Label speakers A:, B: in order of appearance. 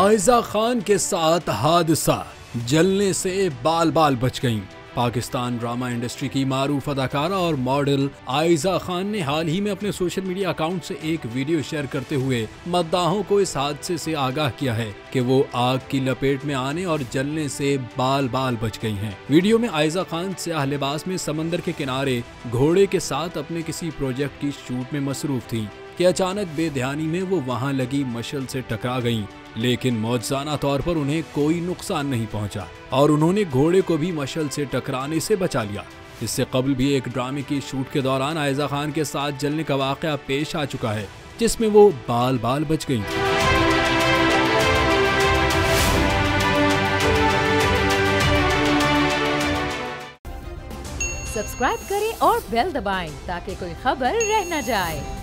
A: आयजा खान के साथ हादसा, जलने से बाल बाल बच गईं। पाकिस्तान ड्रामा इंडस्ट्री की मारूफ अदाकारा और मॉडल आयजा खान ने हाल ही में अपने सोशल मीडिया अकाउंट से एक वीडियो शेयर करते हुए मद्दाहों को इस हादसे से आगाह किया है कि वो आग की लपेट में आने और जलने से बाल बाल बच गई हैं। वीडियो में आयजा खान स्याह लिबास में समंदर के किनारे घोड़े के साथ अपने किसी प्रोजेक्ट की शूट में मसरूफ थी कि अचानक बेध्यानी में वो वहां लगी मशल से टकरा गईं, लेकिन मौजज़ाना तौर पर उन्हें कोई नुकसान नहीं पहुंचा और उन्होंने घोड़े को भी मशल से टकराने से बचा लिया। इससे कबल भी एक ड्रामे की शूट के दौरान आयजा खान के साथ जलने का वाकया पेश आ चुका है, जिसमें वो बाल बाल बच गईं।
B: सब्सक्राइब करें और बेल दबाएं ताकि कोई खबर रह न जाए।